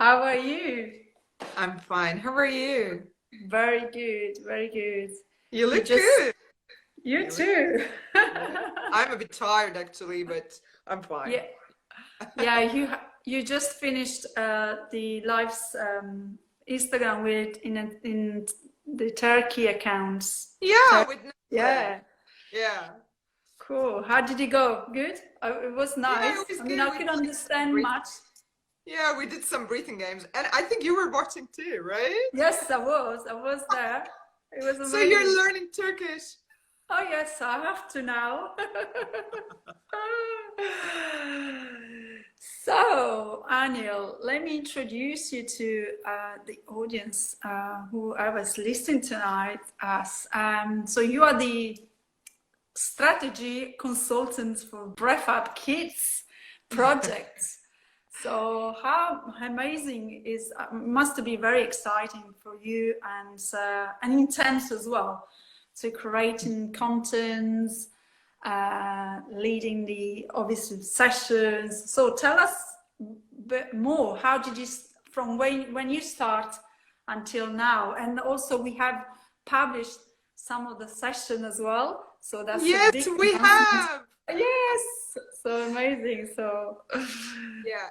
How are you? I'm fine. How are you? Very good, very good. You You look just, good. you You look, too. yeah. I'm a bit tired actually, but I'm fine. Yeah, yeah. You just finished the live's Instagram with in the Turkey accounts. Yeah, Tur with Nestle. yeah, Yeah. cool. How did it go? Good. It was Yeah, nice. it was I mean, good. I We could played some understand breathing. much. Yeah, we did some breathing games, and I think you were watching too, right? Yes, I was. I was there. It was So amazing. you're learning Turkish. Oh yes, I have to now. So, Anil, let me introduce you to the audience who I was listening tonight. As so, you are the strategy consultant for Breath Up Kids project. So, how amazing is must be very exciting for you and intense as well. So, creating contents, leading the obviously sessions. So, tell us a bit more. How did you from when you start until now? And also, we have published some of the session as well. So that's a Yes, big we announcement. have. Yes, so amazing. So Yeah.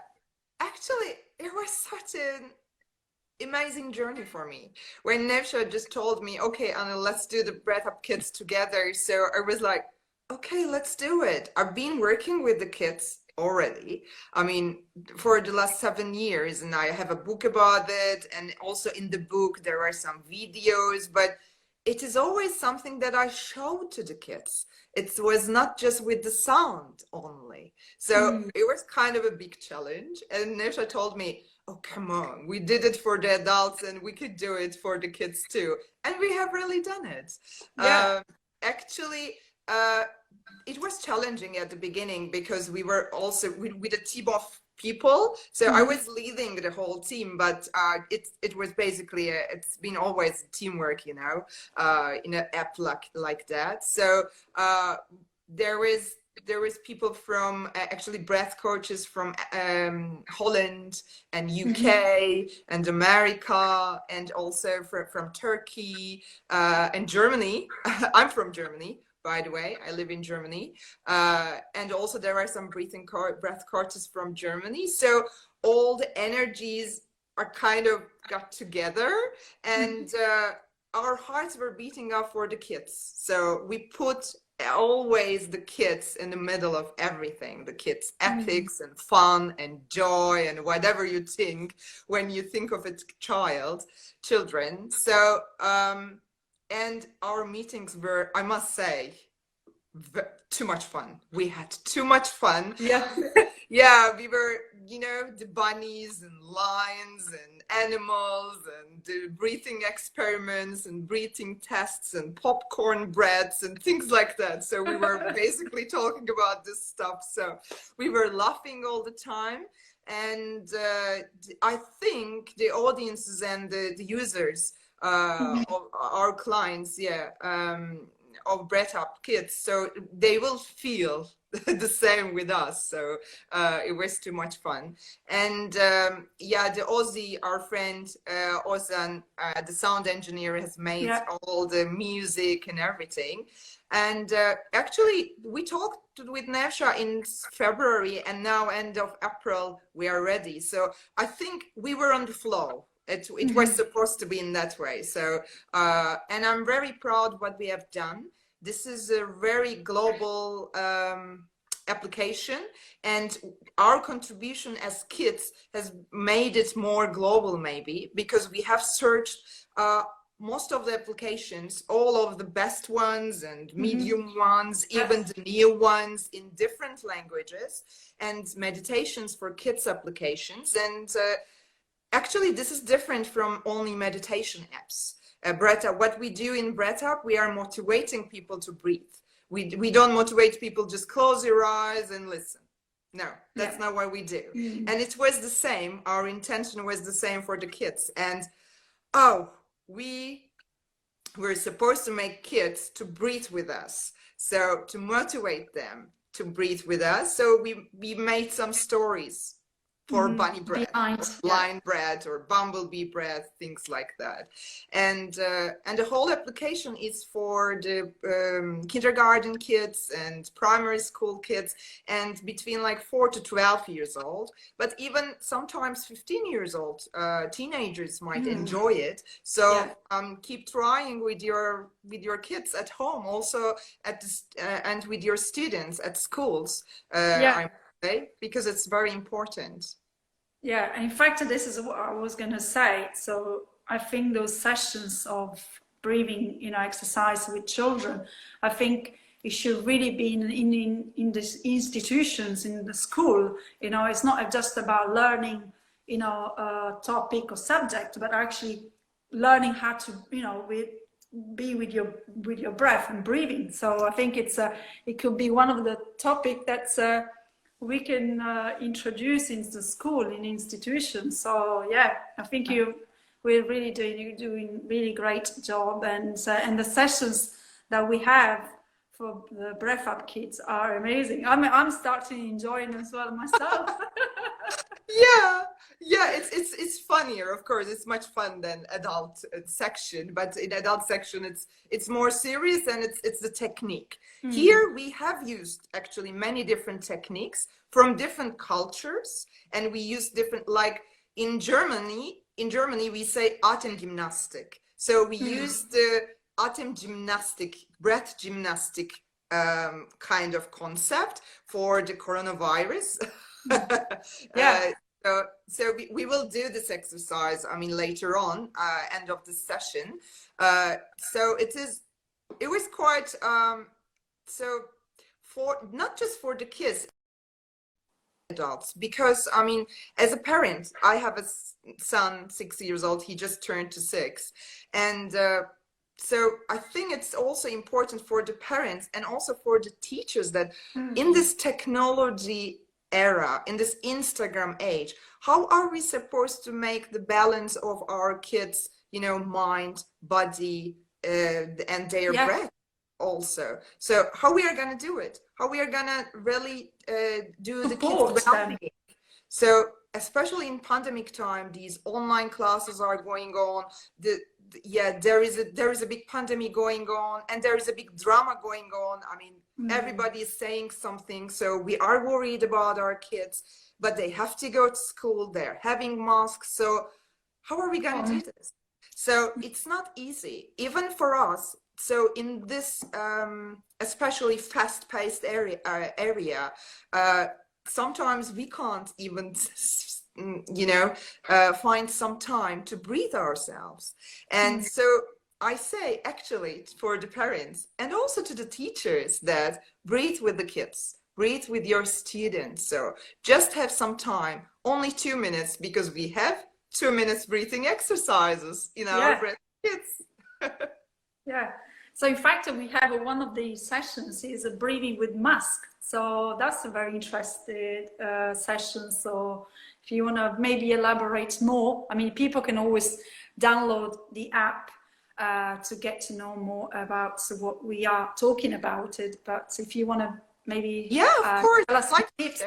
Actually, it was such an amazing journey for me. When Nevsha just told me, okay, Anna, let's do the Breath Up Kids together. So I was like, okay, let's do it. I've been working with the kids already. I mean, for the last 7 years, and I have a book about it. And also in the book, there are some videos, but it is always something that I show to the kids. It was not just with the sound only. So mm, it was kind of a big challenge. And Nevsha told me, oh, come on, we did it for the adults and we could do it for the kids too. And we have really done it. yeah. Actually, uh, it was challenging at the beginning because we were also with a team of people. So I Mhm. was leading the whole team, but it was basically it's been always teamwork, in an app like that. So uh, there is there is people from actually breath coaches from Holland and Mhm. UK and America and also from Turkey and Germany. I'm from Germany, by the way. I live in Germany. And also there are some breath coaches from Germany. So all the energies are kind of got together, and our hearts were beating up for the kids. So we put always the kids in the middle of everything, the kids Mm. ethics and fun and joy and whatever you think when you think of a children. So and our meetings were, I must say, too much fun. We had too much fun. Yeah. Yeah, we were, the bunnies and lions and animals and the breathing experiments and breathing tests and popcorn breads and things like that. So we were basically talking about this stuff. So we were laughing all the time. And I think the audiences and the users, of our clients, yeah, of Breath Up Kids, so they will feel the same with us. So it was too much fun. And yeah, the Aussie, our friend Ozan, the sound engineer, has made Yeah. all the music and everything. And actually, we talked with Nesha in February, and now end of April we are ready. So I think we were on the flow. It was Mhm. supposed to be in that way. So and I'm very proud what we have done. This is a very global application, and our contribution as kids has made it more global, maybe because we have searched most of the applications, all of the best ones and Mhm. medium ones, Yeah. even the new ones in different languages, and meditations for kids applications. And actually, this is different from only meditation apps. What we do in Breath Up, we are motivating people to breathe. We don't motivate people just close your eyes and listen. No, Yeah. that's not what we do. Mm. And it was the same. Our intention was the same for the kids. And oh, we were supposed to make kids to breathe with us. So to motivate them to breathe with us. So we made some stories for bunny breath, Behind, or line breath, or bumblebee breath, things like that. And the whole application is for the kindergarten kids and primary school kids, and between like 4 to 12 years old. But even sometimes 15 years old teenagers might enjoy it. So keep trying with your kids at home, also at this, and with your students at schools. Because it's very important. Yeah, in fact, this is what I was going to say. So I think those sessions of breathing, exercise with children, I think it should really be in the institutions, in the school. It's not just about learning, a topic or subject, but actually learning how to, be with your breath and breathing. So I think it could be one of the topic that's we can introduce in the school, in institutions. So yeah, I think we're really doing really great job, and the sessions that we have for the Breath Up kids are amazing. I'm starting enjoying as well myself. Yeah, it's funnier, of course. It's much fun than adult section, but in adult section it's more serious, and it's the technique. Here we have used actually many different techniques from different cultures, and we use different, like in Germany we say Atemgymnastik. So we use the Atemgymnastik, breath gymnastic kind of concept for the coronavirus. So we will do this exercise, later on, end of the session. So it was quite, so for, not just for the kids, adults, because, as a parent, I have a son, 6 years old, he just turned to 6. And so I think it's also important for the parents and also for the teachers that in this technology era, in this Instagram age, how are we supposed to make the balance of our kids, mind, body, and their breath also? So how we are going to do it? How we are going to really do the kids well? So especially in pandemic time, these online classes are going on. There is a big pandemic going on, and there is a big drama going on. Everybody is saying something, so we are worried about our kids, but they have to go to school, they're having masks. So how are we going to do this? So it's not easy, even for us. So in this especially fast-paced area, sometimes we can't even find some time to breathe ourselves. And so I say, actually, for the parents and also to the teachers, that breathe with the kids, breathe with your students. So just have some time, only 2 minutes, because we have 2 minutes breathing exercises in our breath kids. So in fact, we have one of the sessions is a breathing with mask. So that's a very interesting session. So if you want to maybe elaborate more, people can always download the app to get to know more about what we are talking about it. But if you want to maybe of course, tell us tips,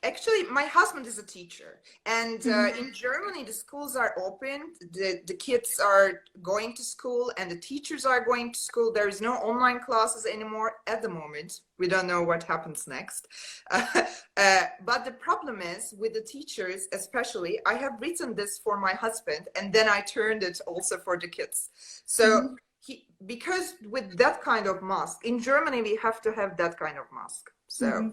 Actually, my husband is a teacher, and in Germany, the schools are open, the kids are going to school, and the teachers are going to school. There is no online classes anymore at the moment. We don't know what happens next. But the problem is with the teachers, especially, I have written this for my husband, and then I turned it also for the kids. So because with that kind of mask, in Germany, we have to have that kind of mask. So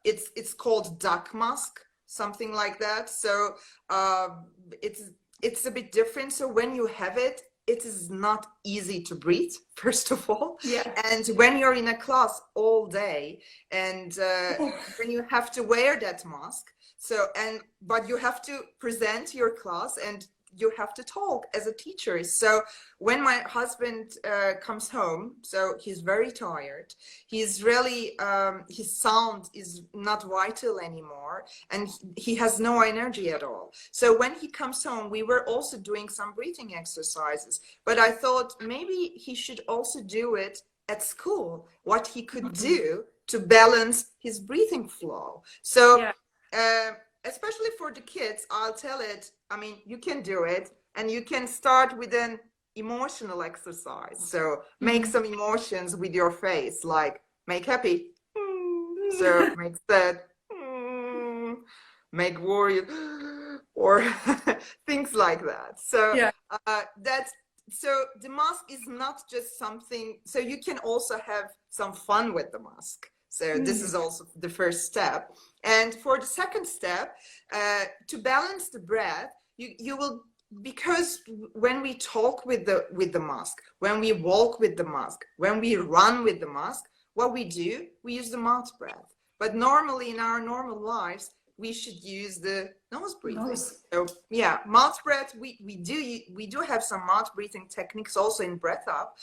it's called duck mask, something like that. So it's a bit different. So when you have it, it is not easy to breathe, first of all. And when you're in a class all day, and when you have to wear that mask, but you have to present your class, and you have to talk as a teacher. So when my husband comes home, so he's very tired, he's really, his sound is not vital anymore, and he has no energy at all. So when he comes home, we were also doing some breathing exercises, but I thought maybe he should also do it at school, what he could do to balance his breathing flow. So especially for the kids, I'll tell it, I mean, you can do it, and you can start with an emotional exercise. So make some emotions with your face, like make happy, so make sad, make worried, or things like that. So Yeah. So the mask is not just something, so you can also have some fun with the mask. So this is also the first step. And for the second step, to balance the breath, you will, because when we talk with the mask, when we walk with the mask, when we run with the mask, what we do, we use the mouth breath. But normally in our normal lives, we should use the nose breathing. So yeah, mouth breath, we do have some mouth breathing techniques also in Breath Up,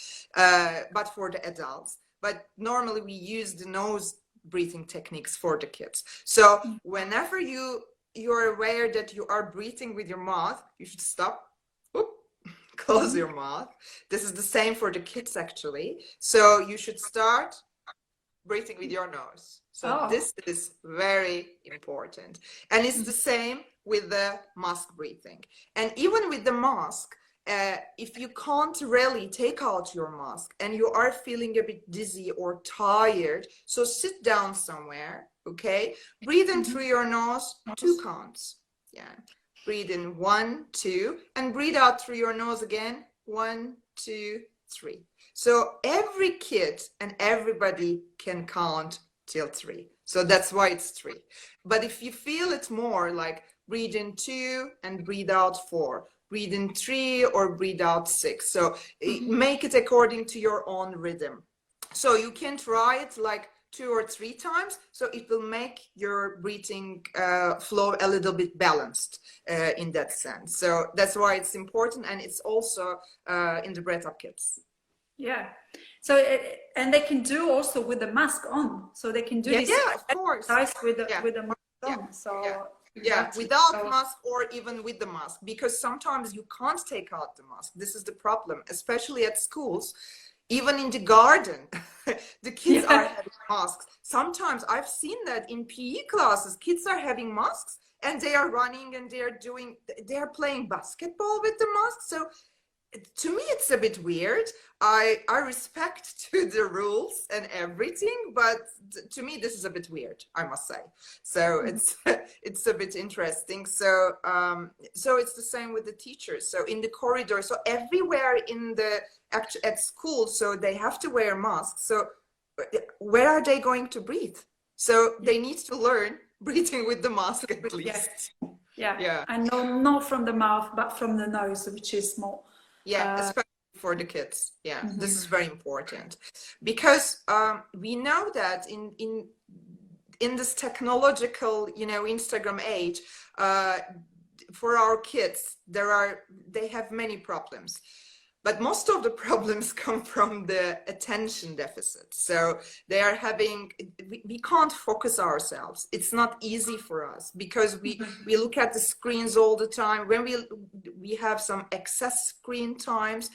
but for the adults. But normally we use the nose breathing techniques for the kids. So whenever you're aware that you are breathing with your mouth, you should stop, close your mouth. This is the same for the kids actually. So you should start breathing with your nose. So this is very important. And it's the same with the mask breathing. And even with the mask, if you can't really take out your mask and you are feeling a bit dizzy or tired, so sit down somewhere, okay? Breathe in through your nose, 2 counts. Yeah. Breathe in 1, 2, and breathe out through your nose again, 1, 2, 3. So every kid and everybody can count till 3. So that's why it's 3. But if you feel it more, like breathe in 2 and breathe out 4, breathe in 3 or breathe out 6. So make it according to your own rhythm. So you can try it like 2 or 3 times, so it will make your breathing flow a little bit balanced in that sense. So that's why it's important, and it's also in the Breath Up kits. Yeah. So and they can do also with the mask on. So they can do this of course with the mask on. So without mask or even with the mask, because sometimes you can't take out the mask. This is the problem, especially at schools. Even in the garden, the kids are having masks. Sometimes I've seen that in PE classes, kids are having masks and they are running and they are playing basketball with the mask. So to me, it's a bit weird. I respect to the rules and everything, but to me, this is a bit weird, I must say. So it's a bit interesting. So so it's the same with the teachers. So in the corridor, so everywhere at school, so they have to wear masks. So where are they going to breathe? So they need to learn breathing with the mask at least. Yeah. And not from the mouth, but from the nose, which is more. Yeah, especially for the kids. Yeah, this is very important, because we know that in this technological, Instagram age, for our kids, they have many problems. But most of the problems come from the attention deficit. So they are we can't focus ourselves. It's not easy for us because we look at the screens all the time. When we have some excess screen times,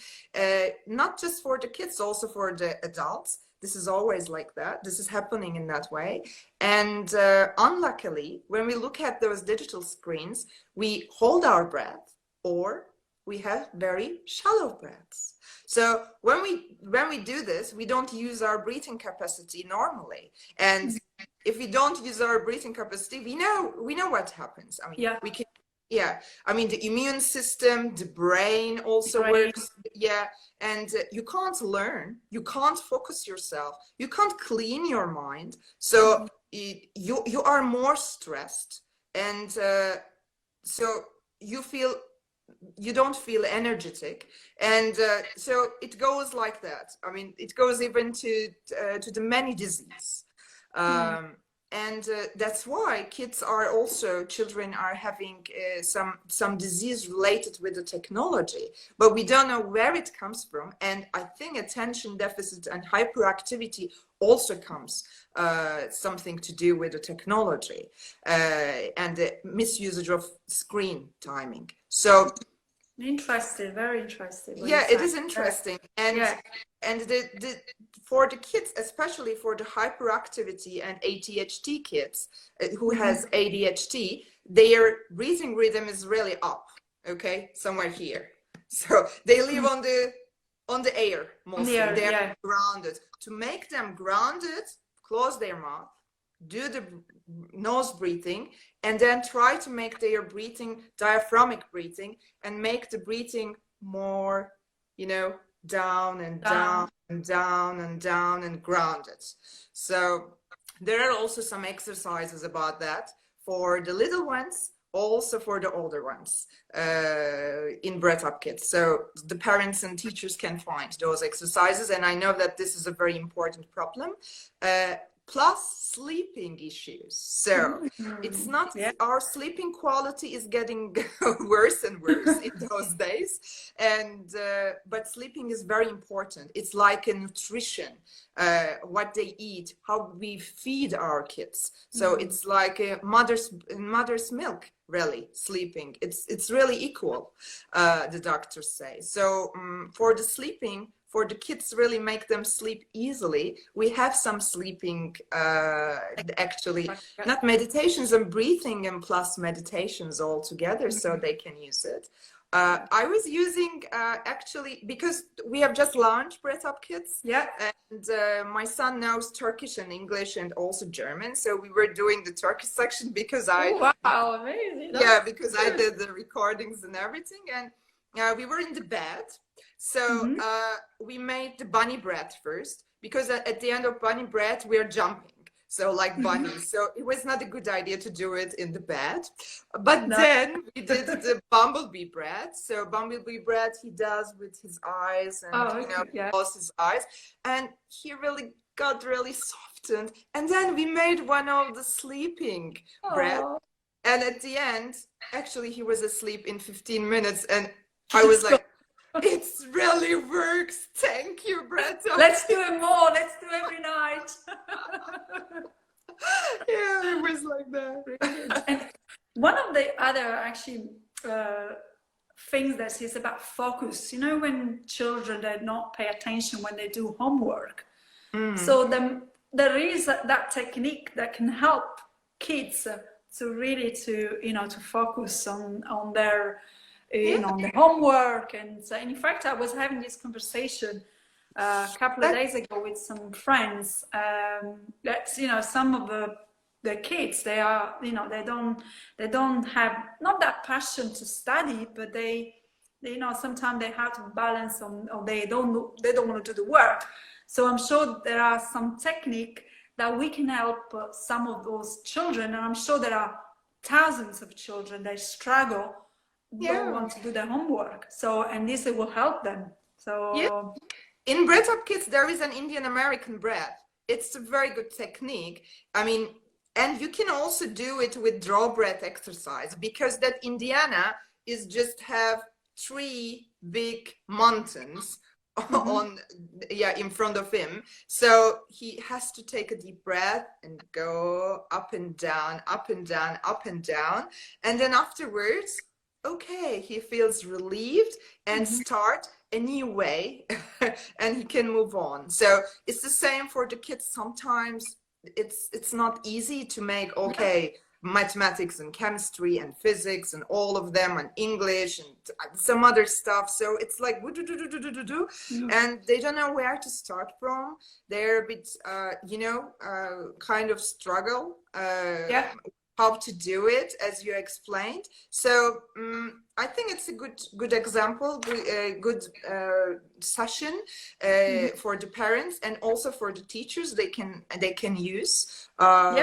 not just for the kids, also for the adults. This is always like that. This is happening in that way. And unluckily, when we look at those digital screens, we hold our breath, or we have very shallow breaths. So when we do this, we don't use our breathing capacity normally. And if we don't use our breathing capacity, we know what happens. I mean, we can. Yeah, I mean, the immune system, the brain also works. Yeah, and you can't learn, you can't focus yourself, you can't clean your mind. So you are more stressed, and so you don't feel energetic, and so it goes like that. I mean, it goes even to the many diseases. And that's why children are having some disease related with the technology, but we don't know where it comes from. And I think attention deficit and hyperactivity also comes something to do with the technology and the misuse of screen timing. So Interesting, very interesting. What you Yeah, it say. is interesting. And Yeah. and for the kids, especially for the hyperactivity and ADHD kids who has ADHD, their breathing rhythm is really up, okay, somewhere here. So they live on the air mostly. Yeah, They're yeah. grounded. To make them grounded, close their mouth, do the nose breathing, and then try to make their breathing diaphragmic breathing and make the breathing more, you know, down and down and down and down and grounded. So there are also some exercises about that for the little ones, also for the older ones in Breath Up Kits. So the parents and teachers can find those exercises, and I know that this is a very important problem. Plus sleeping issues. So it's not, our sleeping quality is getting worse and worse in those days. And but sleeping is very important. It's like a nutrition, what they eat, how we feed our kids. So it's like a mother's milk, really, sleeping. It's really equal, the doctors say. So for the sleeping, for the kids, really make them sleep easily, we have some sleeping, actually, not meditations and breathing and plus meditations all together, so they can use it. I was using, actually, because we have just launched Breath Up Kids, and my son knows Turkish and English and also German, so we were doing the Turkish section because wow, amazing. Because I did the recordings and everything, and we were in the bed. So we made the bunny breath first, because at the end of bunny breath, we are jumping. So like bunnies. So it was not a good idea to do it in the bed. But then we did the bumblebee breath. So bumblebee breath, he does with his eyes and, close his eyes. And he really got really softened. And then we made one of the sleeping breath. And at the end, actually, he was asleep in 15 minutes. And I was like, it really works. Thank you, Breath. Let's do it more. Let's do it every night. Yeah, it was like that. And one of the other actually things that is about focus. You know, when children they not pay attention when they do homework. So there is that technique that can help kids to really to focus on their on the homework. And in fact, I was having this conversation a couple of days ago with some friends. That some of the kids, they are they don't have not that passion to study, but they sometimes they have to balance on, or they don't want to do the work. So I'm sure there are some technique that we can help some of those children, and I'm sure there are thousands of children that struggle, don't want to do their homework. So, and this will help them. So in Breath Up Kids, there is an Indian American breath. It's a very good technique. I mean, and you can also do it with draw breath exercise, because that Indiana is just have 3 big mountains in front of him. So he has to take a deep breath and go up and down, up and down, up and down. And then afterwards, okay, he feels relieved and start a new way and he can move on. So it's the same for the kids. Sometimes it's not easy to make, mathematics and chemistry and physics and all of them, and English and some other stuff. So it's like and they don't know where to start from. They're a bit kind of struggle how to do it, as you explained. So I think it's a good example, good session for the parents and also for the teachers. They can use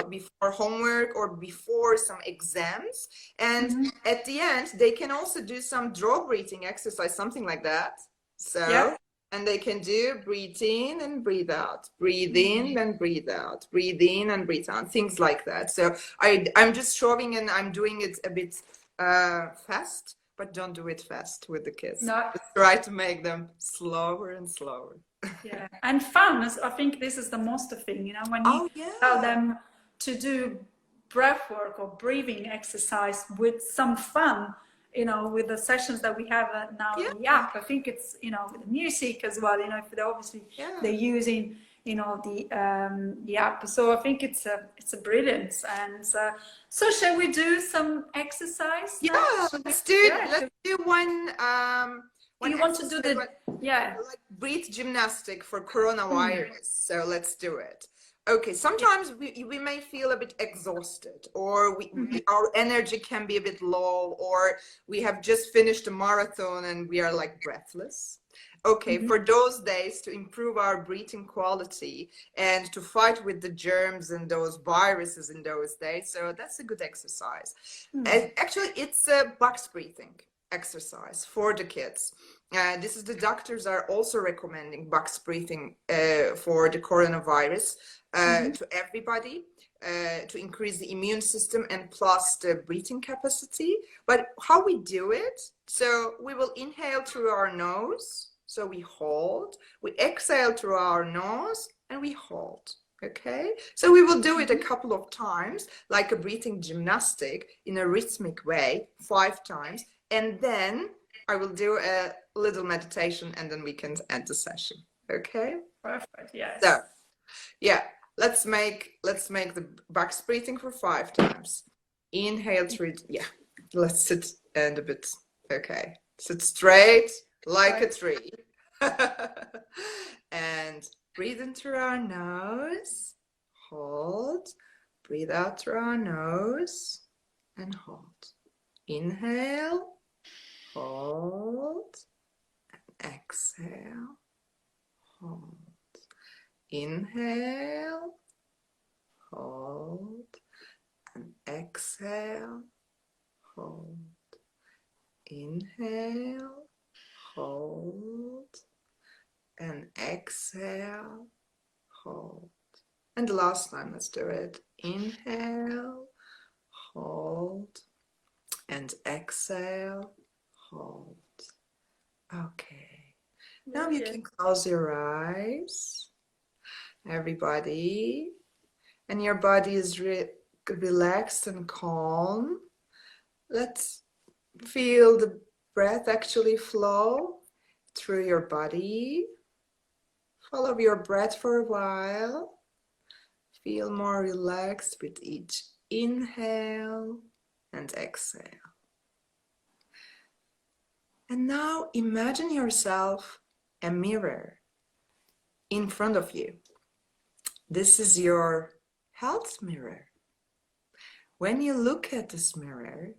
before homework or before some exams. And at the end, they can also do some draw breathing exercise, something like that. So. And they can do breathe in and breathe out, breathe in and breathe out, breathe in and breathe out, things like that. So I'm just showing, and I'm doing it a bit fast, but don't do it fast with the kids. No. Just try to make them slower and slower. Yeah, and fun. I think this is the most thing, when you tell them to do breath work or breathing exercise with some fun, with the sessions that we have now Yeah. in the app. I think it's, with the music as well, if they're obviously they're using, the app. So I think it's a brilliant. And so shall we do some exercise? Yeah, let's do one. You want to do like breath gymnastic for coronavirus. So let's do it. Okay, sometimes we may feel a bit exhausted, or our energy can be a bit low, or we have just finished a marathon and we are like breathless. Okay, for those days, to improve our breathing quality and to fight with the germs and those viruses in those days, so that's a good exercise. Actually, it's a box breathing exercise for the kids. This is the doctors are also recommending box breathing for the coronavirus to everybody to increase the immune system and plus the breathing capacity. But how we do it? So we will inhale through our nose. So we hold, we exhale through our nose and we hold. Okay, so we will do it a couple of times, like a breathing gymnastic in a rhythmic way, 5 times. And then I will do a little meditation and then we can end the session. Okay? Perfect, yes. So, yeah, let's make the box breathing for 5 times. Inhale through, let's sit and a bit, okay. Sit straight like a tree. And breathe in through our nose, hold, breathe out through our nose and hold. Inhale, hold, and exhale, hold. Inhale, hold, and exhale, hold. Inhale, hold, and exhale, hold. And the last time, let's do it. Inhale, hold, and exhale, hold. Okay. Now you can close your eyes, everybody, and your body is relaxed and calm. Let's feel the breath actually flow through your body. Follow your breath for a while. Feel more relaxed with each inhale and exhale. And now imagine yourself a mirror in front of you. This is your health mirror. When you look at this mirror,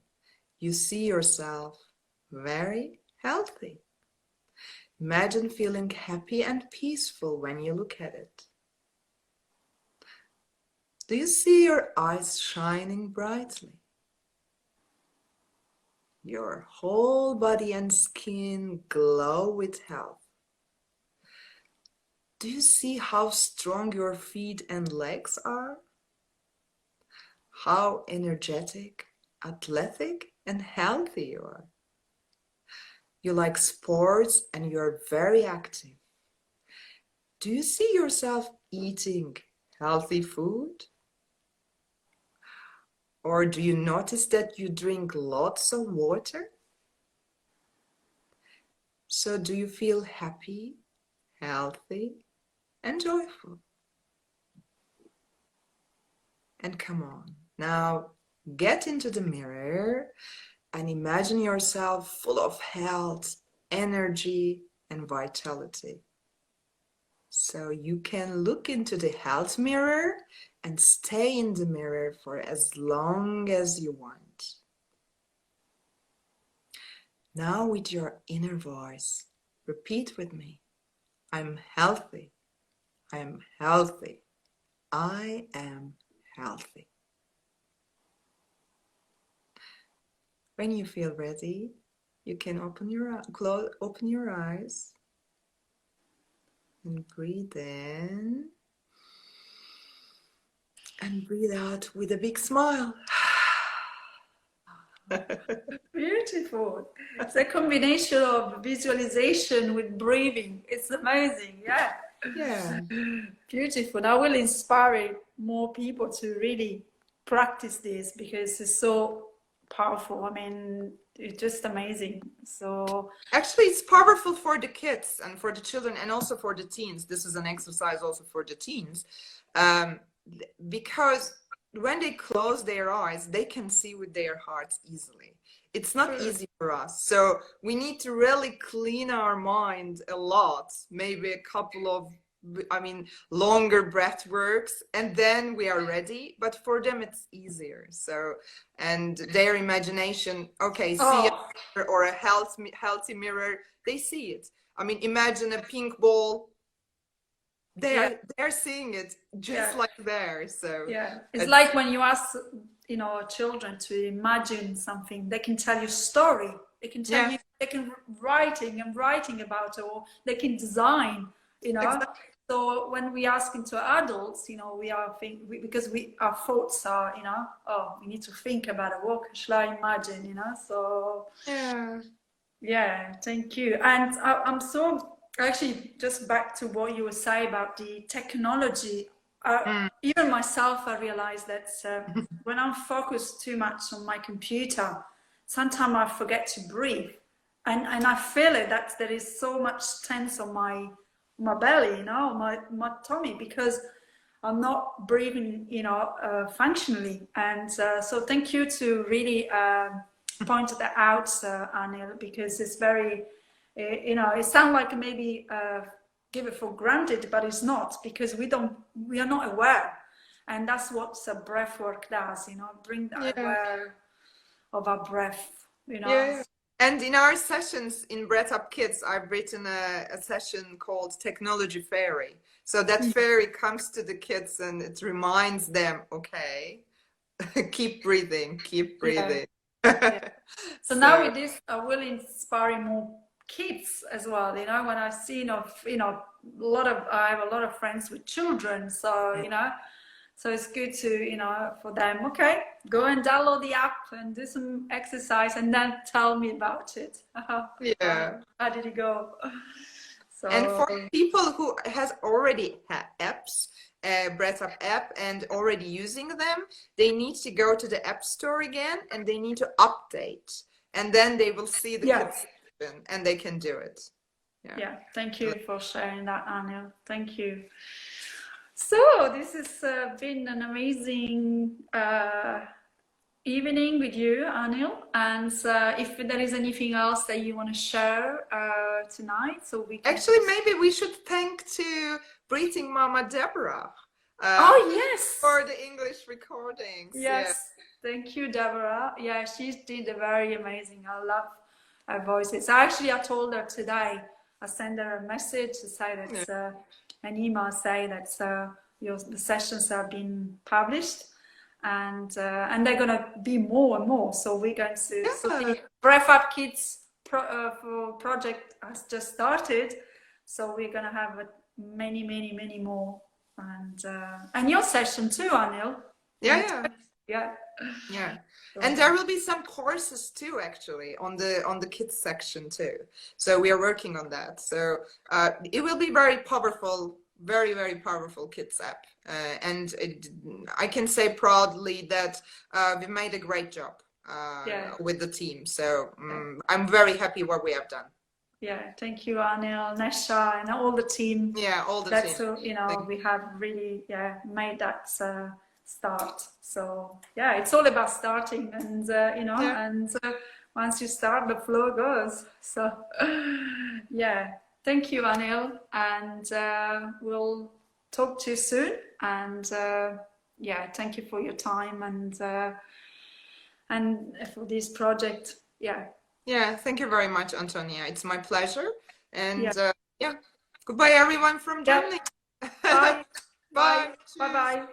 you see yourself very healthy. Imagine feeling happy and peaceful when you look at it. Do you see your eyes shining brightly? Your whole body and skin glow with health. Do you see how strong your feet and legs are? How energetic, athletic, and healthy you are. You like sports and you're very active. Do you see yourself eating healthy food? Or do you notice that you drink lots of water? So do you feel happy, healthy, and joyful? And come on, now get into the mirror and imagine yourself full of health, energy, and vitality. So you can look into the health mirror and stay in the mirror for as long as you want. Now with your inner voice, repeat with me. I'm healthy. I am healthy. I am healthy. When you feel ready, you can open your eyes and breathe in and breathe out with a big smile. Beautiful. It's a combination of visualization with breathing. It's amazing. Yeah. Beautiful. I will inspire more people to really practice this because it's so powerful. I mean, it's just amazing. So actually, it's powerful for the kids and for the children and also for the teens. This is an exercise also for the teens, because when they close their eyes, they can see with their hearts easily. It's not easy for us. So we need to really clean our mind a lot, maybe a couple of, longer breath works, and then we are ready. But for them, it's easier. So, and their imagination, okay, see a mirror or a healthy mirror, they see it. I mean, imagine a pink ball. They're seeing it just like there. So it's like when you ask, children to imagine something, they can tell you a story. They can tell you, they can writing about it, or they can design, Exactly. So when we ask into adults, we are because our thoughts are, we need to think about it. What should I imagine, So thank you. And I'm so actually just back to what you were saying about the technology. Even myself, I realized that when I'm focused too much on my computer, sometimes I forget to breathe, and I feel it that there is so much tense on my belly, my tummy, because I'm not breathing, functionally. And so thank you to really point that out, Anil, because it's very, it sounds like maybe give it for granted, but it's not, because we are not aware. And that's what breath work does, bring that aware of our breath, And in our sessions in Breath Up Kids, I've written a session called Technology Fairy. So that fairy comes to the kids and it reminds them, okay, keep breathing, keep breathing. So now with this, I will inspire more kids as well. When I see, I have a lot of friends with children. So, so it's good to, for them, okay, go and download the app and do some exercise and then tell me about it. How did it go? So, and for people who has already apps, Breath Up app, and already using them, they need to go to the App Store again and they need to update. And then they will see the kids and they can do it. Yeah, thank you for sharing that, Anil. Thank you. So this has been an amazing evening with you, Anil. And if there is anything else that you want to share tonight, so we can... Actually, maybe we should thank to Breathing Mama Deborah. For the English recordings. Yes, thank you, Deborah. Yeah, she did a very amazing. I love her voices. Actually, I told her today. I sent her a message to say that an email say that the sessions have been published, and they're gonna be more and more. So we're going to. So the Breath Up Kids project has just started. So we're gonna have many more, and your session too, Anil. Yeah. And there will be some courses too, actually, on the kids section too. So we are working on that. So it will be very powerful, very powerful kids app. And I can say proudly that we made a great job with the team. So I'm very happy what we have done. Yeah, thank you, Anil, Nesha, and all the team. Yeah, all the team. So, we have really made that start. So it's all about starting, and and once you start, the flow goes. So thank you, Anil, and we'll talk to you soon. And thank you for your time and for this project. Thank you very much, Antonia. It's my pleasure. And goodbye, everyone from Germany. Bye. Bye. Bye.